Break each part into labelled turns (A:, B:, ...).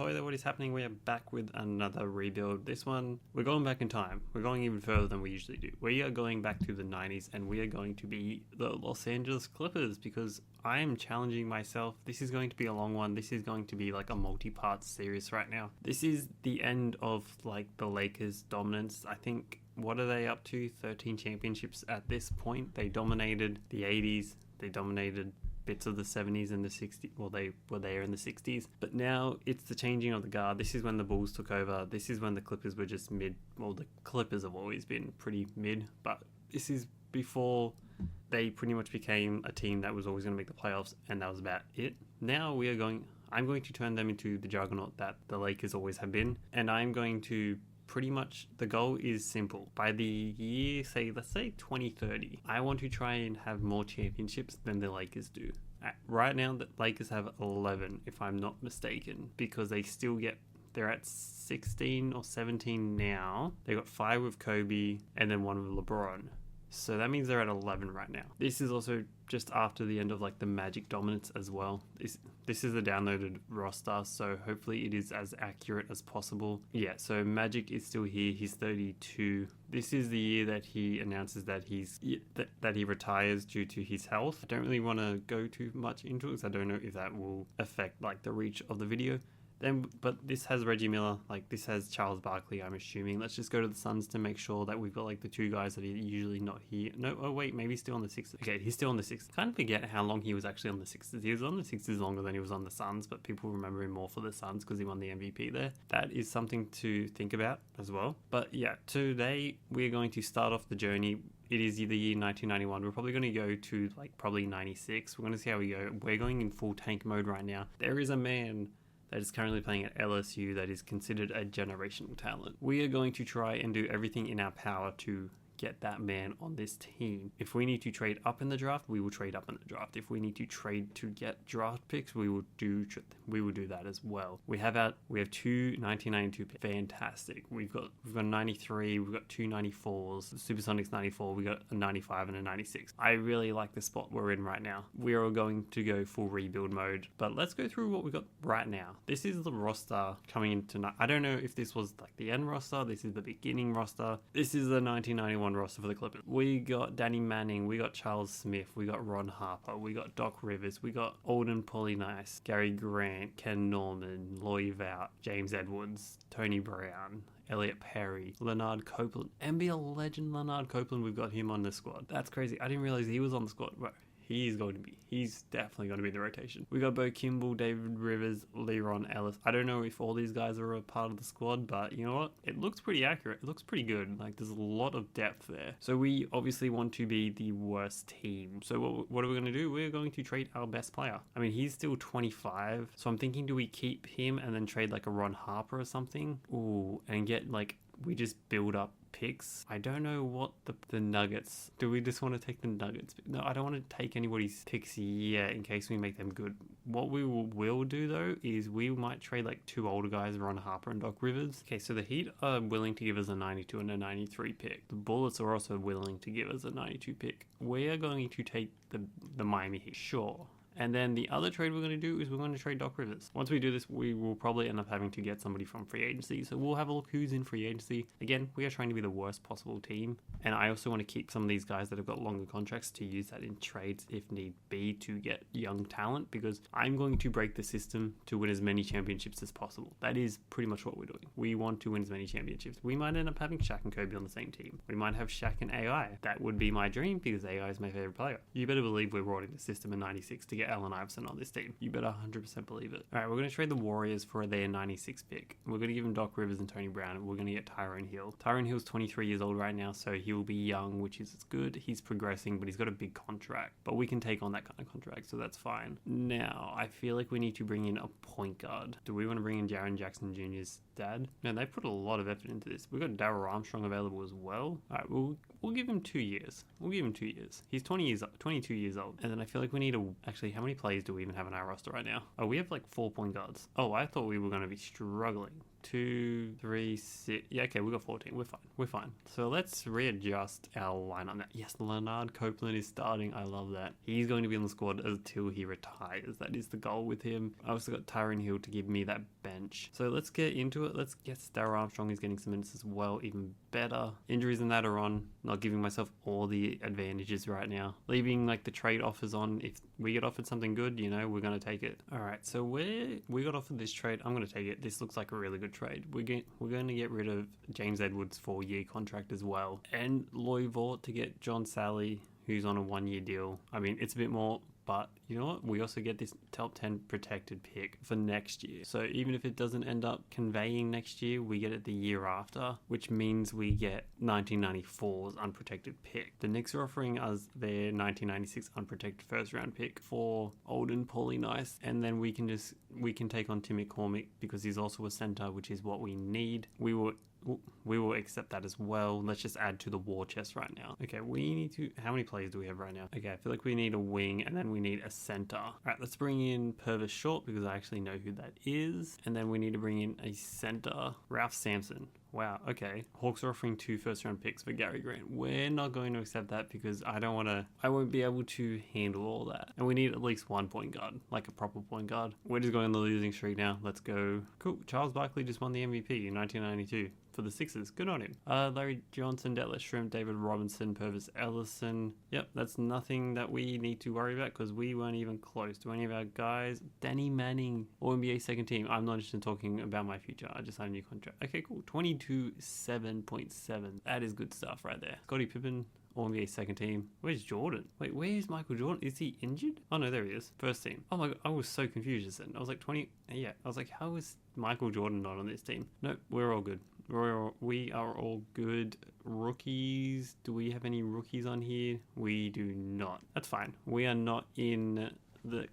A: Ahoy there, what is happening? We are back with another rebuild. This one, we're going back in time. We're going even further than we usually do. We are going back to the 90s and we are going to be the Los Angeles Clippers because I am challenging myself. This is going to be a long one. This is going to be like a multi-part series right now. This is the end of like the Lakers' dominance. I think, what are they up to? 13 championships at this point. They dominated the 80s. They dominated bits of the 70s and the 60s. Well, they were there in the 60s, but now it's the changing of the guard. This is when the Bulls took over. This is when the Clippers were just mid. Well, the Clippers have always been pretty mid, but this is before they pretty much became a team that was always going to make the playoffs, and that was about it. Now I'm going to turn them into the juggernaut that the Lakers always have been, and I'm going to pretty much, the goal is simple. By the year, let's say 2030, I want to try and have more championships than the Lakers do. Right now, the Lakers have 11, if I'm not mistaken, because they're at 16 or 17 now. They got 5 with Kobe and then 1 with LeBron. So that means they're at 11 right now. This is also just after the end of like the Magic dominance as well. This is the downloaded roster, so hopefully it is as accurate as possible. Yeah, so Magic is still here. He's 32. This is the year that he announces that that he retires due to his health. I don't really want to go too much into it because I don't know if that will affect like the reach of the video. But this has Reggie Miller, like this has Charles Barkley, I'm assuming. Let's just go to the Suns to make sure that we've got like the 2 guys that are usually not here. No, oh wait, maybe he's still on the Sixers. Okay, he's still on the Sixers. Kind of forget how long he was actually on the Sixers. He was on the Sixers longer than he was on the Suns, but people remember him more for the Suns because he won the MVP there. That is something to think about as well. But yeah, today we're going to start off the journey. It is the year 1991. We're probably going to go to like probably 96. We're going to see how we go. We're going in full tank mode right now. There is a man that is currently playing at LSU that is considered a generational talent. We are going to try and do everything in our power to get that man on this team. If we need to trade up in the draft, we will trade up in the draft. If we need to trade to get draft picks, we will do that as well. We have 2 1992 picks. Fantastic. We've got 93, we've got 2 94s, Supersonics 94, we got a 95 and a 96. I really like the spot we're in right now. We are going to go full rebuild mode, but let's go through what we got right now. This is the roster coming in tonight. I don't know if this was like the end roster, this is the beginning roster. This is the 1991 roster for the Clippers. We got Danny Manning, we got Charles Smith, we got Ron Harper, we got Doc Rivers, we got Alden Polynice, Gary Grant, Ken Norman, Loy Vout, James Edwards, Tony Brown, Elliot Perry, Leonard Copeland, NBA legend Leonard Copeland. We've got him on the squad. That's crazy. I didn't realize he was on the squad. Well, he's definitely going to be in the rotation. We got Bo Kimball, David Rivers, Leron Ellis. I don't know if all these guys are a part of the squad, but you know what? It looks pretty accurate. It looks pretty good. Like there's a lot of depth there. So we obviously want to be the worst team. So what are we going to do? We're going to trade our best player. I mean, he's still 25. So I'm thinking, do we keep him and then trade like a Ron Harper or something? Ooh, and get like, we just build up picks. I don't know what the Nuggets. Do we just want to take the Nuggets? No, I don't want to take anybody's picks yet in case we make them good. What we will do though is we might trade like 2 older guys, Ron Harper and Doc Rivers. Okay, so the Heat are willing to give us a 92 and a 93 pick. The Bullets are also willing to give us a 92 pick. We are going to take the Miami Heat. Sure. And then the other trade we're going to do is we're going to trade Doc Rivers. Once we do this, we will probably end up having to get somebody from free agency. So we'll have a look who's in free agency. Again, we are trying to be the worst possible team. And I also want to keep some of these guys that have got longer contracts to use that in trades if need be to get young talent, because I'm going to break the system to win as many championships as possible. That is pretty much what we're doing. We want to win as many championships. We might end up having Shaq and Kobe on the same team. We might have Shaq and AI. That would be my dream because AI is my favorite player. You better believe we're rolling the system in 96 to get Allen Iverson on this team. You better 100% believe it. Alright, we're going to trade the Warriors for their 96 pick. We're going to give them Doc Rivers and Tony Brown, and we're going to get Tyrone Hill. Tyrone Hill's 23 years old right now, so he will be young, which is good. He's progressing, but he's got a big contract. But we can take on that kind of contract, so that's fine. Now, I feel like we need to bring in a point guard. Do we want to bring in Jaren Jackson Jr.'s dad? No, they put a lot of effort into this. We've got Darryl Armstrong available as well. Alright, we'll give him 2 years. We'll give him 2 years. He's 22 years old. And then I feel like we need actually, how many players do we even have on our roster right now? Oh, we have like 4 point guards. Oh, I thought we were going to be struggling. 2, 3, 6. Yeah, okay, we got 14. We're fine. We're fine. So let's readjust our lineup now. Yes, Leonard Copeland is starting. I love that. He's going to be on the squad until he retires. That is the goal with him. I also got Tyron Hill to give me that bench. So let's get into it. Let's get Darryl Armstrong. He's getting some minutes as well. Even better. Injuries and that are on. Not giving myself all the advantages right now. Leaving like the trade offers on. If we get offered something good, you know, we're going to take it. All right, so we got offered this trade. I'm going to take it. This looks like a really good trade. We're going to get rid of James Edwards' 4-year contract as well. And Loy Vaught to get John Sally, who's on a 1-year deal. I mean, it's a bit more, but you know what? We also get this top 10 protected pick for next year. So even if it doesn't end up conveying next year, we get it the year after, which means we get 1994's unprotected pick. The Knicks are offering us their 1996 unprotected first round pick for Olden Nice, and then we can take on Tim McCormick because he's also a center, which is what we need. We will accept that as well. Let's just add to the war chest right now. Okay, we need to... How many players do we have right now? Okay, I feel like we need a wing and then we need a center. All right, let's bring in Purvis Short because I actually know who that is. And then we need to bring in a center. Ralph Sampson. Wow, okay. Hawks are offering 2 first-round picks for Gary Grant. We're not going to accept that because I won't be able to handle all that. And we need at least one point guard, like a proper point guard. We're just going on the losing streak now. Let's go. Cool. Charles Barkley just won the MVP in 1992 for the Sixers. Good on him. Larry Johnson, Detlef Shrimp, David Robinson, Purvis Ellison. Yep, that's nothing that we need to worry about because we weren't even close to any of our guys. Danny Manning, All-NBA second team. I'm not interested in talking about my future. I just signed a new contract. Okay, cool. 22.7.7. That is good stuff right there. Scottie Pippen, All-NBA second team. Where's Jordan? Wait, where's Michael Jordan? Is he injured? Oh no, there he is. First team. Oh my god, I was so confused just then. I was like 20. Yeah, I was like, how is Michael Jordan not on this team? Nope, we're all good. We are all good. Rookies. Do we have any rookies on here? We do not. That's fine. We're not in the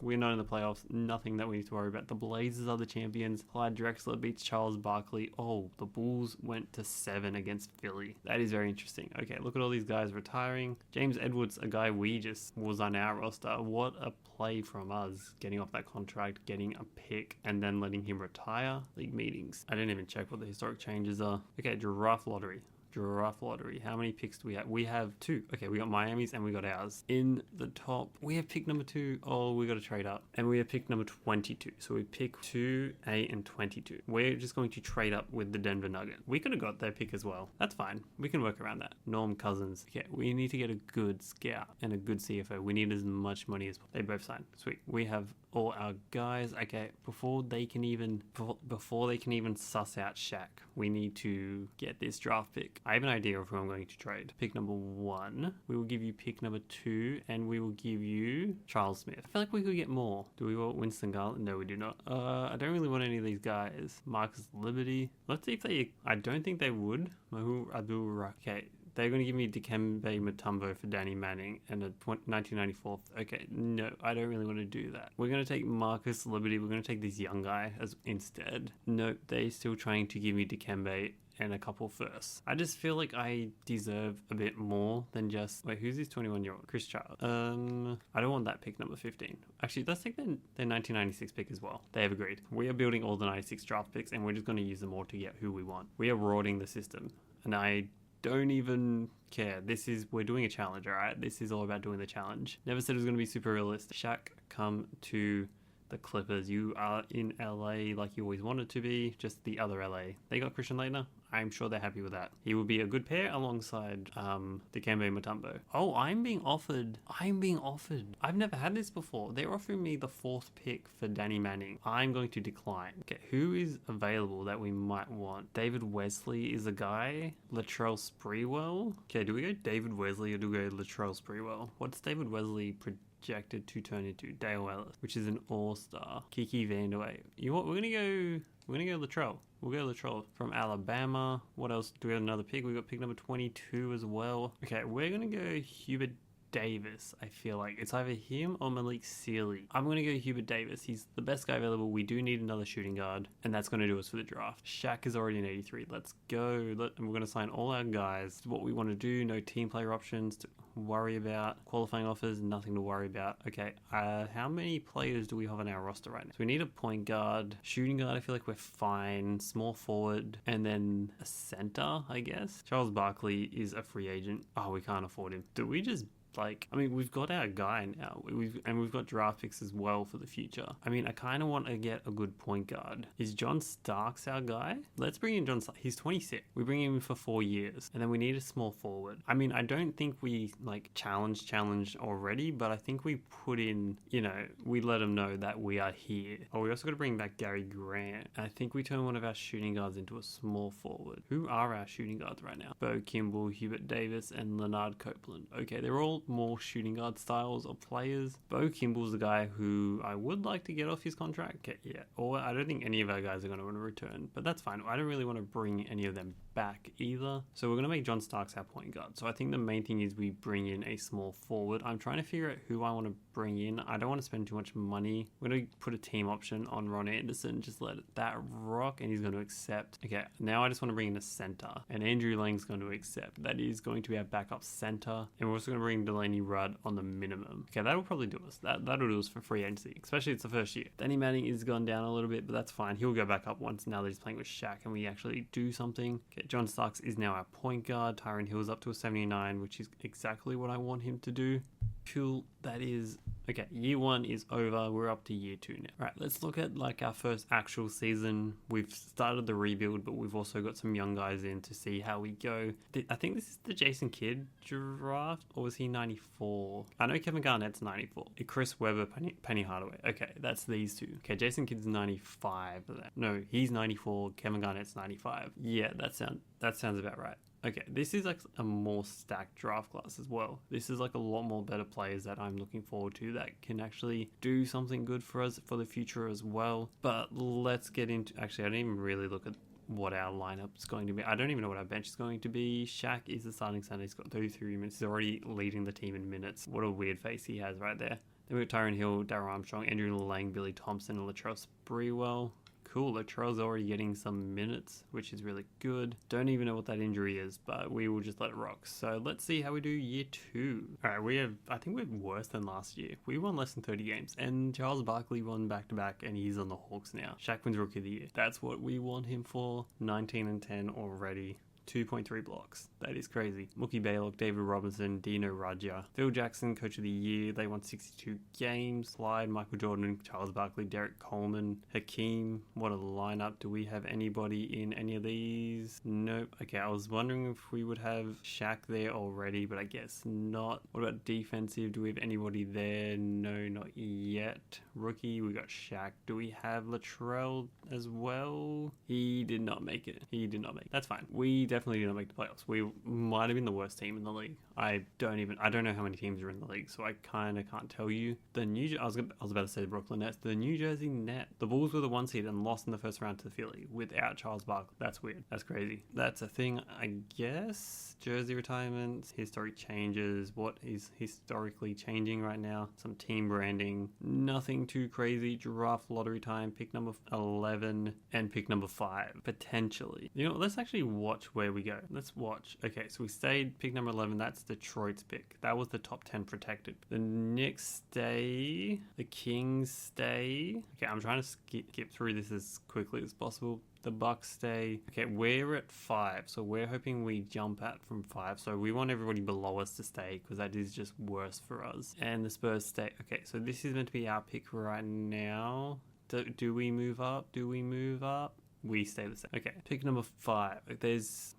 A: playoffs. Nothing that we need to worry about. The Blazers are the champions. Clyde Drexler beats Charles Barkley. Oh, the Bulls went to 7 against Philly. That is very interesting. Okay, look at all these guys retiring. James Edwards, a guy we just was on our roster. What a play from us. Getting off that contract, getting a pick, and then letting him retire. League meetings. I didn't even check what the historic changes are. Okay, draft lottery. How many picks do we have? We have 2. Okay, we got Miami's and we got ours. In the top, we have pick number 2. Oh, we got to trade up. And we have pick number 22. So we pick 2, 8, and 22. We're just going to trade up with the Denver Nuggets. We could have got their pick as well. That's fine. We can work around that. Norm Cousins. Okay, we need to get a good scout and a good CFO. We need as much money as possible. They both signed. Sweet. We have all our guys. Okay, before they can even suss out Shaq, we need to get this draft pick. I have an idea of who I'm going to trade. Pick number 1. We will give you pick number 2, and we will give you Charles Smith. I feel like we could get more. Do we want Winston Garland? No, we do not. I don't really want any of these guys. Marcus Liberty. Let's see if they... I don't think they would. Okay. They're going to give me Dikembe Mutombo for Danny Manning and a 1994. Okay, no, I don't really want to do that. We're going to take Marcus Liberty. We're going to take this young guy as instead. Nope, they're still trying to give me Dikembe and a couple firsts. I just feel like I deserve a bit more than just... Wait, who's this 21-year-old? Chris Child. I don't want that pick number 15. Actually, let's take their 1996 pick as well. They have agreed. We are building all the 96 draft picks and we're just going to use them all to get who we want. We are rorting the system. And I don't even care. We're doing a challenge, all right? This is all about doing the challenge. Never said it was going to be super realistic. Shaq, come to the Clippers. You are in LA like you always wanted to be, just the other LA. They got Christian Laettner. I'm sure they're happy with that. He will be a good pair alongside Dikembe Mutombo. Oh, I'm being offered. I've never had this before. They're offering me the 4th pick for Danny Manning. I'm going to decline. Okay, who is available that we might want? David Wesley is a guy. Latrell Sprewell. Okay, do we go David Wesley or do we go Latrell Sprewell? What's David Wesley projected to turn into? Dale Ellis, which is an all-star. Kiki Vandeweghe. You know what? We're gonna go Latrell. We'll go Latrell from Alabama. What else? Do we have another pick? We got pick number 22 as well. Okay, we're gonna go Hubert Davis. I feel like it's either him or Malik Sealy. I'm going to go Hubert Davis. He's the best guy available. We do need another shooting guard, and that's going to do us for the draft. Shaq is already an 83. Let's go. And we're going to sign all our guys. What we want to do, no team player options to worry about. Qualifying offers, nothing to worry about. Okay, how many players do we have on our roster right now? So we need a point guard. Shooting guard, I feel like we're fine. Small forward, and then a center, I guess. Charles Barkley is a free agent. Oh, we can't afford him. Do we just we've got our guy now. We've got draft picks as well for the future. I mean, I kind of want to get a good point guard. Is John Starks our guy? Let's bring in John Starks. He's 26. We bring him in for 4 years, and then we need a small forward. I mean, I don't think we challenged already, but I think we put in, we let him know that we are here. Oh, we also got to bring back Gary Grant. I think we turn one of our shooting guards into a small forward. Who are our shooting guards right now? Bo Kimball, Hubert Davis, and Leonard Copeland. Okay, they're all more shooting guard styles of players. Bo Kimball's the guy who I would like to get off his contract. Yeah, or I don't think any of our guys are going to want to return, but that's fine. I don't really want to bring any of them back either. So we're going to make John Starks our point guard. So I think the main thing is we bring in a small forward. I'm trying to figure out who I want to bring in. I don't want to spend too much money. We're going to put a team option on Ron Anderson, just let that rock, and he's going to accept. Okay, now I just want to bring in a center, and Andrew Lang's going to accept. That is going to be our backup center, and we're also going to bring Delaney Rudd on the minimum. Okay, that'll probably do us. That'll do us for free agency, especially it's the first year. Danny Manning is gone down a little bit, but that's fine. He'll go back up once now that he's playing with Shaq and we actually do something. Okay, John Starks is now our point guard. Tyron Hill's up to a 79, which is exactly what I want him to do. Cool. That is okay. Year 1 is over. We're up to year 2 now. All right, let's look at our first actual season. We've started the rebuild, but we've also got some young guys in to see how we go. I think this is the Jason Kidd draft, or was he 94? I know Kevin Garnett's 94. Chris Webber, Penny Hardaway. Okay, that's these two. Okay, Jason Kidd's 95. No, he's 94. Kevin Garnett's 95. Yeah, that sounds about right. Okay, this is a more stacked draft class as well. This is a lot more better players that I'm looking forward to that can actually do something good for us for the future as well. But let's get into... Actually, I didn't even really look at what our lineup is going to be. I don't even know what our bench is going to be. Shaq is the starting center. He's got 33 minutes. He's already leading the team in minutes. What a weird face he has right there. Then we've got Tyron Hill, Darryl Armstrong, Andrew Lang, Billy Thompson, and Latrell Sprewell. Cool, Latrell's already getting some minutes, which is really good. Don't even know what that injury is, but we will just let it rock. So let's see how we do year 2. All right, I think we're worse than last year. We won less than 30 games, and Charles Barkley won back-to-back, and he's on the Hawks now. Shaq wins Rookie of the Year. That's what we want him for. 19-10 already. 2.3 blocks. That is crazy. Mookie Baylock, David Robinson, Dino Radja, Phil Jackson, Coach of the Year. They won 62 games. Clyde, Michael Jordan, Charles Barkley, Derek Coleman, Hakeem. What a lineup. Do we have anybody in any of these? Nope. Okay, I was wondering if we would have Shaq there already, but I guess not. What about defensive? Do we have anybody there? No, not yet. Rookie, we got Shaq. Do we have Latrell as well? He did not make it. That's fine. We definitely didn't make the playoffs. We might have been the worst team in the league. I don't know how many teams are in the league, so I kind of can't tell you. I was about to say the Brooklyn Nets. The New Jersey Nets. The Bulls were the 1 seed and lost in the first round to Philly without Charles Barkley. That's weird. That's crazy. That's a thing, I guess. Jersey retirements, history changes. What is historically changing right now? Some team branding. Nothing too crazy. Draft lottery time. Pick number 11 and pick number 5 potentially. Let's actually watch where we go. Let's watch. Okay, so we stayed pick number 11. That's Detroit's pick. That was the top 10 protected. The Knicks stay. The Kings stay. Okay, I'm trying to skip through this as quickly as possible. The Bucks stay. Okay, we're at 5, so we're hoping we jump at from 5. So we want everybody below us to stay because that is just worse for us. And the Spurs stay. Okay, so this is meant to be our pick right now. Do we move up? We stay the same. Okay, pick number 5.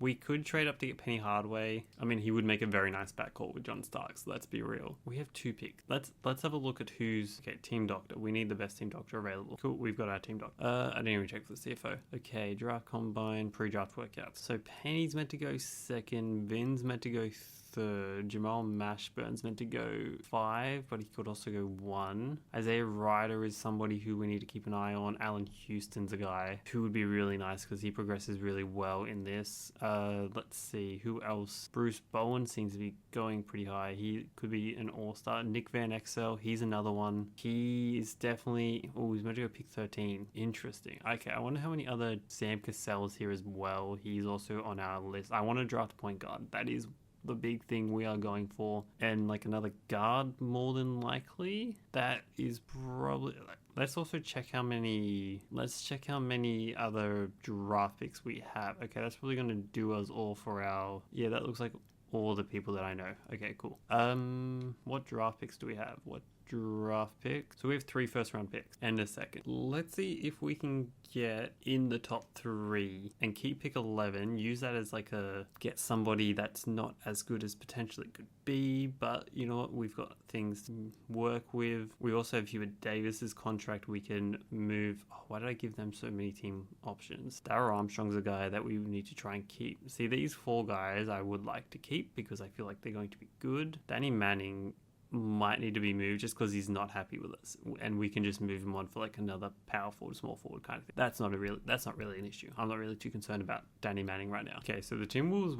A: We could trade up to get Penny Hardaway. I mean, he would make a very nice backcourt with John Starks. Let's be real. We have 2 picks. Let's have a look at who's... Okay, team doctor. We need the best team doctor available. Cool, we've got our team doctor. I didn't even check for the CFO. Okay, draft combine, pre-draft workouts. So Penny's meant to go 2nd. Vin's meant to go third. Jamal Mashburn's meant to go 5, but he could also go 1. Isaiah Ryder is somebody who we need to keep an eye on. Allen Houston's a guy who would be really nice because he progresses really well in this. Let's see, who else? Bruce Bowen seems to be going pretty high. He could be an all-star. Nick Van Exel, he's another one. He is definitely... Oh, he's meant to go pick 13. Interesting. Okay, I wonder how many other Sam Cassell's here as well. He's also on our list. I want to draft a point guard. That is the big thing we are going for, and like another guard more than likely. That is probably... Let's also check how many other draft picks we have. Okay, that's probably going to do us all for our... Yeah, that looks like all the people that I know. Okay, cool. What draft picks do we have? So we have 3 first-round picks and a second. Let's see if we can get in the top 3 and keep pick 11. Use that as like get somebody that's not as good as potentially could be, but you know what? We've got things to work with. We also have Hubert Davis's contract we can move. Oh, why did I give them so many team options? Darrell Armstrong's a guy that we need to try and keep. See, these 4 guys I would like to keep because I feel like they're going to be good. Danny Manning might need to be moved just because he's not happy with us, and we can just move him on for like another power forward, small forward kind of thing. That's not really an issue. I'm not really too concerned about Danny Manning right now. Okay, so the Timberwolves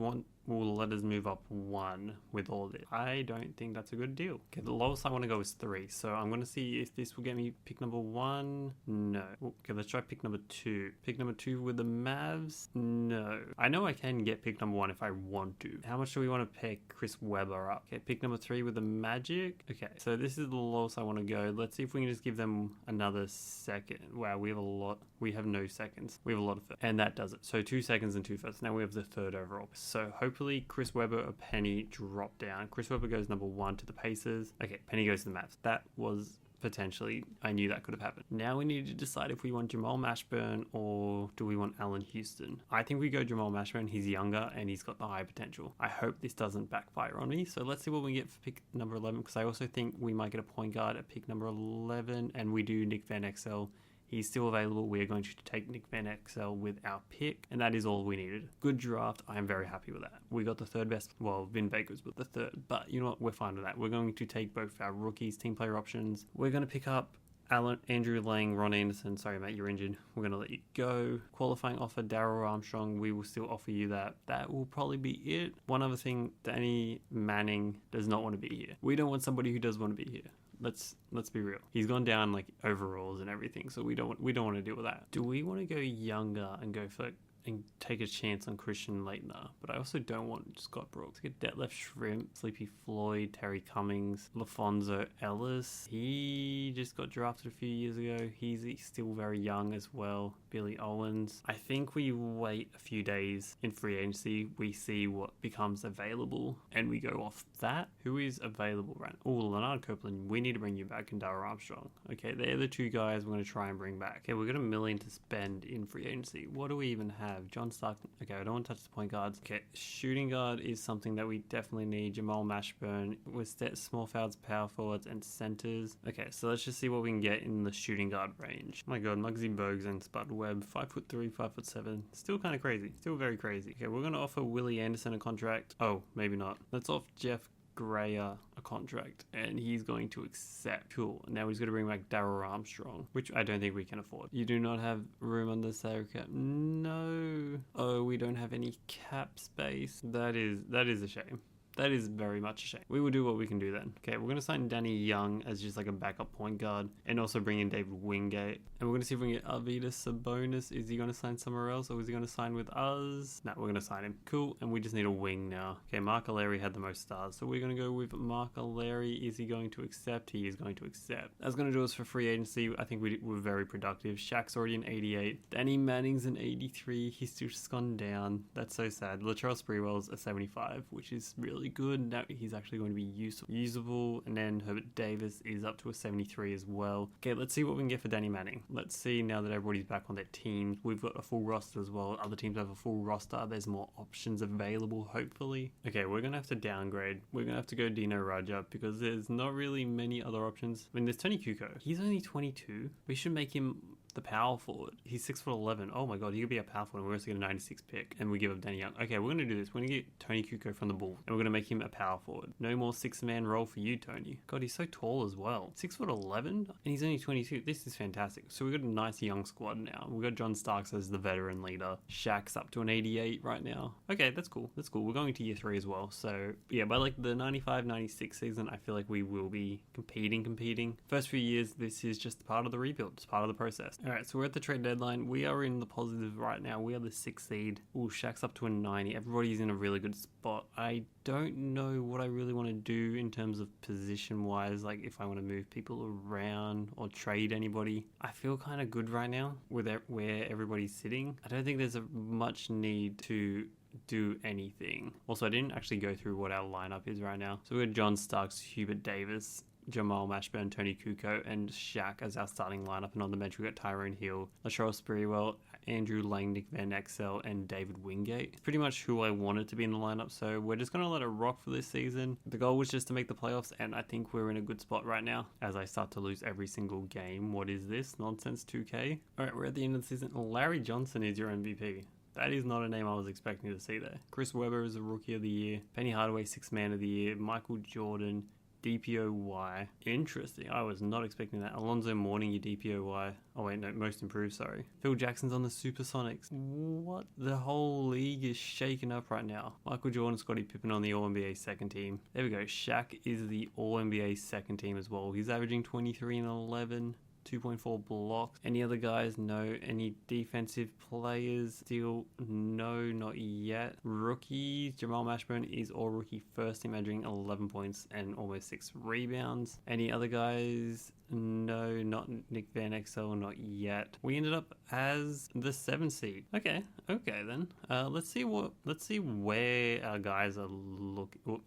A: will let us move up 1 with all this. I don't think that's a good deal. Okay, the lowest I want to go is 3, so I'm going to see if this will get me pick number 1. No. Okay, let's try pick number 2. Pick number 2 with the Mavs. No. I know I can get pick number 1 if I want to. How much do we want to pick Chris Webber up? Okay, pick number 3 with the Magic. Okay, so this is the lowest I want to go. Let's see if we can just give them another second. Wow, we have a lot. We have no seconds. We have a lot of first. And that does it. So 2 seconds and 2 firsts. Now we have the 3rd overall. So hopefully Chris Webber or Penny drop down. Chris Webber goes number 1 to the Pacers. Okay, Penny goes to the Mavs. That was... potentially, I knew that could have happened. Now we need to decide if we want Jamal Mashburn or do we want Allen Houston. I think we go Jamal Mashburn. He's younger and he's got the high potential. I hope this doesn't backfire on me. So let's see what we get for pick number 11, because I also think we might get a point guard at pick number 11, and we do Nick Van Exel. He's still available. We are going to take Nick Van Exel with our pick, and that is all we needed. Good draft. I am very happy with that. We got the 3rd best. Well, Vin Baker's with the 3rd, but you know what? We're fine with that. We're going to take both our rookies, team player options. We're going to pick up Andrew Lang, Ron Anderson. Sorry, mate, you're injured. We're going to let you go. Qualifying offer, Darrell Armstrong. We will still offer you that. That will probably be it. One other thing, Danny Manning does not want to be here. We don't want somebody who does want to be here. Let's be real. He's gone down like overalls and everything, so we don't want to deal with that. Do we want to go younger and go for and take a chance on Christian Leitner? But I also don't want Scott Brooks. Get Detlef Shrimp, Sleepy Floyd, Terry Cummings, LaFonso Ellis. He just got drafted a few years ago. He's still very young as well. Billy Owens. I think we wait a few days in free agency. We see what becomes available and we go off that. Who is available right now? Oh, Leonard Copeland. We need to bring you back, and Darrell Armstrong. Okay, they're the 2 guys we're going to try and bring back. Okay, we've got $1 million to spend in free agency. What do we even have? John Stark. Okay, I don't want to touch the point guards. Okay, shooting guard is something that we definitely need. Jamal Mashburn with small forwards, power forwards, and centers. Okay, so let's just see what we can get in the shooting guard range. Oh my god, Muggsy Bogues and Spud Webb, 5'3", 5'7". Still kind of crazy. Still very crazy. Okay, we're going to offer Willie Anderson a contract. Oh, maybe not. Let's offer Jeff Grayer a contract, and he's going to accept. Cool. Now he's going to bring back Darrell Armstrong, which I don't think we can afford. You do not have room on the salary cap. No. Oh, we don't have any cap space. That is a shame. That is very much a shame. We will do what we can do then. Okay, we're going to sign Danny Young as just like a backup point guard, and also bring in David Wingate. And we're going to see if we can get Arvydas Sabonis. Is he going to sign somewhere else, or is he going to sign with us? No, we're going to sign him. Cool, and we just need a wing now. Okay, Mark O'Leary had the most stars, so we're going to go with Mark O'Leary. Is he going to accept? He is going to accept. That's going to do us for free agency. I think we were very productive. Shaq's already an 88. Danny Manning's an 83. He's just gone down. That's so sad. Latrell Sprewell's a 75, which is really good. Now he's actually going to be usable. And then Herbert Davis is up to a 73 as well. Okay, let's see what we can get for Danny Manning. Let's see, now that everybody's back on their teams. We've got a full roster as well. Other teams have a full roster. There's more options available, hopefully. Okay, we're going to have to downgrade. We're going to have to go Dino Raja because there's not really many other options. I mean, there's Tony Kukoc. He's only 22. We should make him the power forward. He's 6'11". Oh my god, he could be a power forward. And we're also get a 96 pick, and we give up Danny Young. Okay, we're gonna do this. We're gonna get Tony Kukoc from the Bulls, and we're gonna make him a power forward. No more 6-man role for you, Tony. God, he's so tall as well. 6'11", and he's only 22. This is fantastic. So we've got a nice young squad now. We've got John Starks as the veteran leader. Shaq's up to an 88 right now. Okay, that's cool. That's cool. We're going to year 3 as well. So yeah, by like the 95-96 season, I feel like we will be competing. First few years, this is just part of the rebuild. It's part of the process. All right, so we're at the trade deadline. We are in the positive right now. We are the 6th seed. Ooh, Shaq's up to a 90. Everybody's in a really good spot. I don't know what I really want to do in terms of position wise, like if I want to move people around or trade anybody. I feel kind of good right now with where everybody's sitting. I don't think there's a much need to do anything. Also, I didn't actually go through what our lineup is right now. So we got John Starks, Hubert Davis, Jamal Mashburn, Tony Kukoc, and Shaq as our starting lineup. And on the bench, we got Tyrone Hill, Latrell Sprewell, Andrew Lang, Nick Van Exel, and David Wingate. It's pretty much who I wanted to be in the lineup, so we're just going to let it rock for this season. The goal was just to make the playoffs, and I think we're in a good spot right now as I start to lose every single game. What is this? Nonsense 2K? Alright, we're at the end of the season. Larry Johnson is your MVP. That is not a name I was expecting to see there. Chris Webber is a Rookie of the Year. Penny Hardaway, 6th Man of the Year. Michael Jordan, DPOY. Interesting. I was not expecting that. Alonzo Mourning, your DPOY. Oh wait, no, Most Improved, sorry. Phil Jackson's on the Supersonics. What? The whole league is shaken up right now. Michael Jordan, Scottie Pippen on the All-NBA second team. There we go. Shaq is the All-NBA second team as well. He's averaging 23 and 11. 2.4 blocks. Any other guys? No. Any defensive players? Still no, not yet. Rookies, Jamal Mashburn is all rookie first team, averaging 11 points and almost 6 rebounds. Any other guys? No, not Nick Van Exel, not yet. We ended up as the 7th seed. Okay then. Let's see where our guys are looking.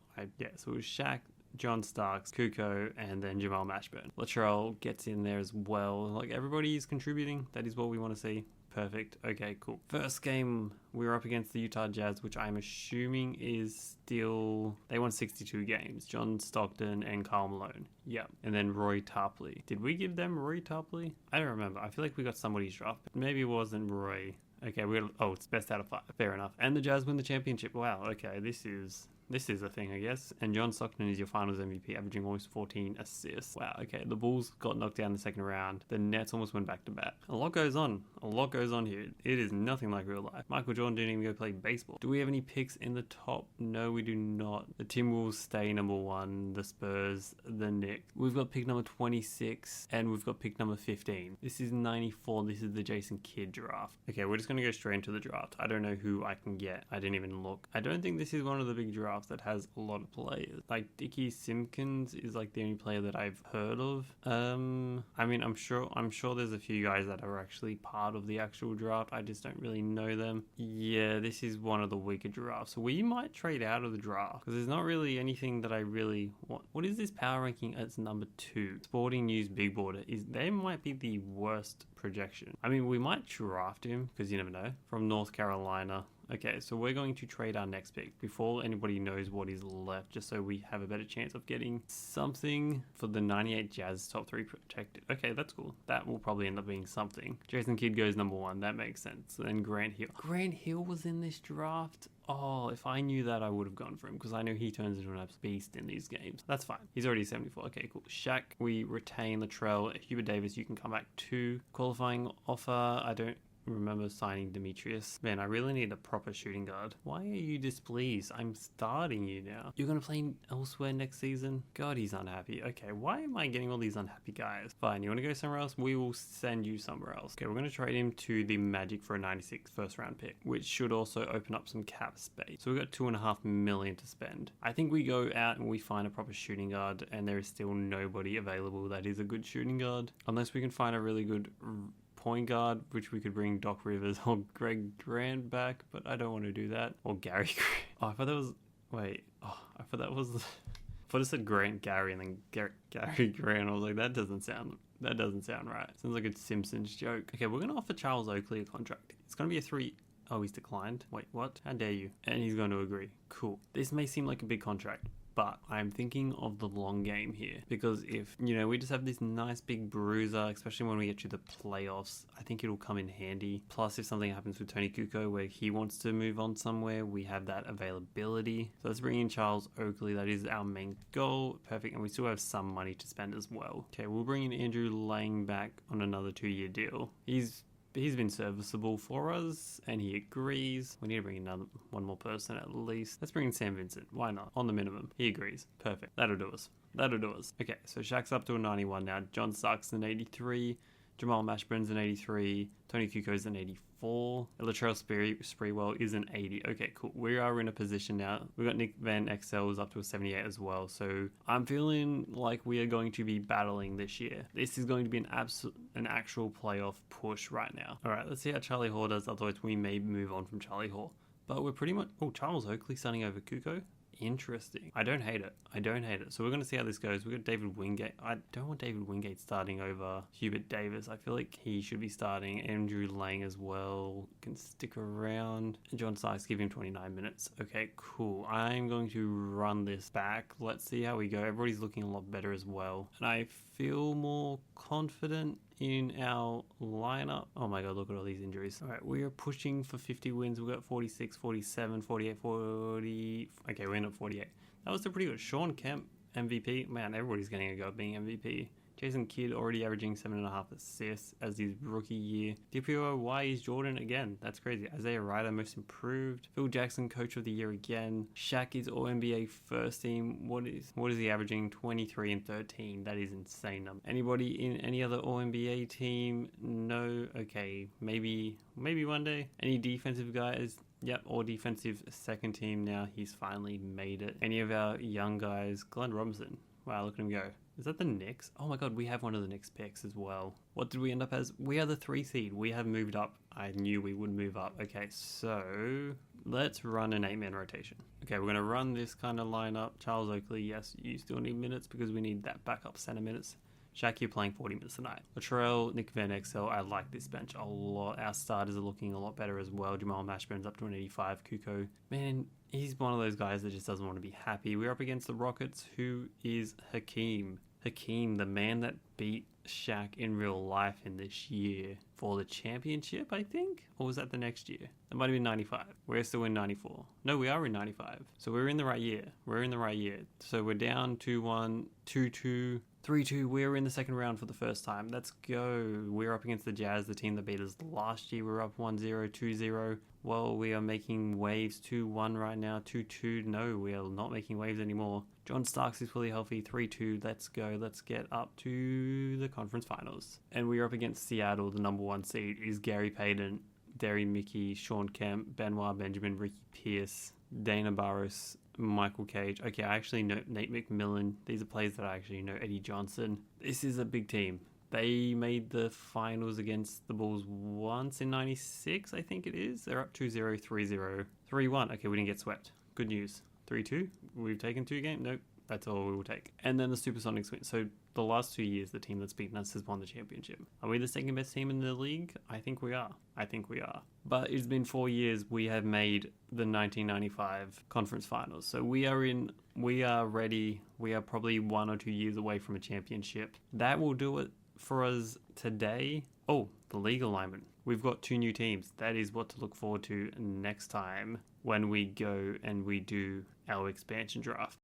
A: So it was Shaq, John Starks, Kukoc, and then Jamal Mashburn. Latrell gets in there as well. Like, everybody is contributing. That is what we want to see. Perfect. Okay, cool. First game, we were up against the Utah Jazz, which I'm assuming is still... They won 62 games. John Stockton and Karl Malone. Yep. And then Roy Tarpley. Did we give them Roy Tarpley? I don't remember. I feel like we got somebody's draft, but maybe it wasn't Roy. Okay, it's best out of 5. Fair enough. And the Jazz win the championship. Wow, okay, this is a thing, I guess. And John Stockton is your finals MVP, averaging almost 14 assists. Wow, okay. The Bulls got knocked down in the second round. The Nets almost went back to back. A lot goes on. Here. It is nothing like real life. Michael Jordan didn't even go play baseball. Do we have any picks in the top? No, we do not. The Timberwolves stay number 1. The Spurs, the Knicks. We've got pick number 26, and we've got pick number 15. This is 94. This is the Jason Kidd draft. Okay, we're just going to go straight into the draft. I don't know who I can get. I didn't even look. I don't think this is one of the big drafts that has a lot of players. Like Dickie Simpkins is like the only player that I've heard of. I mean, I'm sure there's a few guys that are actually part of the actual draft. I just don't really know them. Yeah, this is one of the weaker drafts. We might trade out of the draft because there's not really anything that I really want. What is this power ranking as number 2? Sporting News Big Boarder they might be the worst projection. I mean, we might draft him because you never know. From North Carolina. Okay, so we're going to trade our next pick before anybody knows what is left, just so we have a better chance of getting something for the 98 Jazz top 3 protected. Okay, that's cool. That will probably end up being something. Jason Kidd goes number 1. That makes sense. Then Grant Hill. Grant Hill was in this draft? Oh, if I knew that, I would have gone for him because I know he turns into an absolute beast in these games. That's fine. He's already 74. Okay, cool. Shaq, we retain Latrell. Hubert Davis, you can come back to qualifying offer. I don't remember signing Demetrius. Man, I really need a proper shooting guard. Why are you displeased? I'm starting you now. You're going to play elsewhere next season? God, he's unhappy. Okay, why am I getting all these unhappy guys? Fine, you want to go somewhere else? We will send you somewhere else. Okay, we're going to trade him to the Magic for a 96 first round pick, which should also open up some cap space. So we've got $2.5 million to spend. I think we go out and we find a proper shooting guard, and there is still nobody available that is a good shooting guard. Unless we can find a really good point guard, which we could bring Doc Rivers or Greg Grant back, but I don't want to do that. Or Gary Grant. Oh, I thought that was... Wait. Oh, I thought that was... I thought it said Grant Gary and then Gary Grant. I was like, that doesn't sound right. Sounds like a Simpsons joke. Okay, we're going to offer Charles Oakley a contract. It's going to be a 3... Oh, he's declined. Wait, what? How dare you? And he's going to agree. Cool. This may seem like a big contract, but I'm thinking of the long game here, because if, we just have this nice big bruiser, especially when we get to the playoffs, I think it'll come in handy. Plus, if something happens with Tony Kukoc where he wants to move on somewhere, we have that availability. So let's bring in Charles Oakley. That is our main goal. Perfect. And we still have some money to spend as well. Okay, we'll bring in Andrew Lang back on another 2-year deal. He's been serviceable for us, and he agrees. We need to bring in one more person at least. Let's bring in Sam Vincent. Why not? On the minimum. He agrees. Perfect. That'll do us. Okay, so Shaq's up to a 91 now. John Stark's an 83. Jamal Mashburn's an 83. Tony Kuko's an 84. Latrell Sprewell is an 80. Okay, cool. We are in a position now. We've got Nick Van Exel's up to a 78 as well. So I'm feeling like we are going to be battling this year. This is going to be an actual playoff push right now. All right, let's see how Charlie Hall does. Otherwise, we may move on from Charlie Hall. But we're pretty much... Oh, Charles Oakley starting over Kukoc. Interesting. I don't hate it. So we're going to see how this goes. We've got David Wingate. I don't want David Wingate starting over Hubert Davis. I feel like he should be starting. Andrew Lang as well can stick around. John Sykes, give him 29 minutes. Okay, cool. I'm going to run this back. Let's see how we go. Everybody's looking a lot better as well. And I feel more confident in our lineup. Oh my god, look at all these injuries. All right, we are pushing for 50 wins. We've got 46, 47, 48, 40. Okay, we're in at 48. That was still pretty good. Sean Kemp, MVP. Man, everybody's getting a go at being MVP. Jason Kidd already averaging 7.5 assists as his rookie year. DPOY is Jordan again. That's crazy. Isaiah Ryder, most improved. Phil Jackson, coach of the year again. Shaq is All-NBA first team. What is he averaging? 23 and 13. That is insane number. Anybody in any other All-NBA team? No. Okay, maybe one day. Any defensive guys? Yep, all defensive second team now. He's finally made it. Any of our young guys? Glenn Robinson. Wow, look at him go. Is that the Knicks? Oh my god, we have one of the Knicks picks as well. What did we end up as? We are the 3 seed. We have moved up. I knew we would move up. Okay, so let's run an 8-man rotation. Okay, we're going to run this kind of lineup. Charles Oakley, yes, you still need minutes because we need that backup center minutes. Shaq, you're playing 40 minutes tonight. Latrell, Nick Van Exel, I like this bench a lot. Our starters are looking a lot better as well. Jamal Mashburn's up to an 85. Kukoc, man, he's one of those guys that just doesn't want to be happy. We're up against the Rockets, who is Hakeem. Hakeem, the man that beat Shaq in real life in this year for the championship, I think? Or was that the next year? That might have been 95. We're still in 94. No, we are in 95. So we're in the right year. So we're down 2-1, 2-2, 3-2. We're in the second round for the first time. Let's go. We're up against the Jazz, the team that beat us last year. We're up 1-0, 2-0. Well, we are making waves. 2-1 right now. 2-2. No, we are not making waves anymore. John Starks is fully healthy. 3-2. Let's go. Let's get up to the conference finals. And we're up against Seattle. The number 1 seed is Gary Payton, Derry Mickey, Sean Kemp, Benoit Benjamin, Ricky Pierce, Dana Barros, Michael Cage. Okay, I actually know Nate McMillan. These are players that I actually know. Eddie Johnson. This is a big team. They made the finals against the Bulls once in 96, I think it is. They're up 2-0, 3-0, 3-1. Okay, we didn't get swept. Good news. 3-2. We've taken 2 games. Nope. That's all we will take. And then the Supersonics win. So the last 2 years, the team that's beaten us has won the championship. Are we the second best team in the league? I think we are. But it's been 4 years. We have made the 1995 conference finals. So we are ready. We are probably 1 or 2 years away from a championship. That will do it for us today. Oh, the league alignment. We've got 2 new teams. That is what to look forward to next time when we go and we do our expansion draft.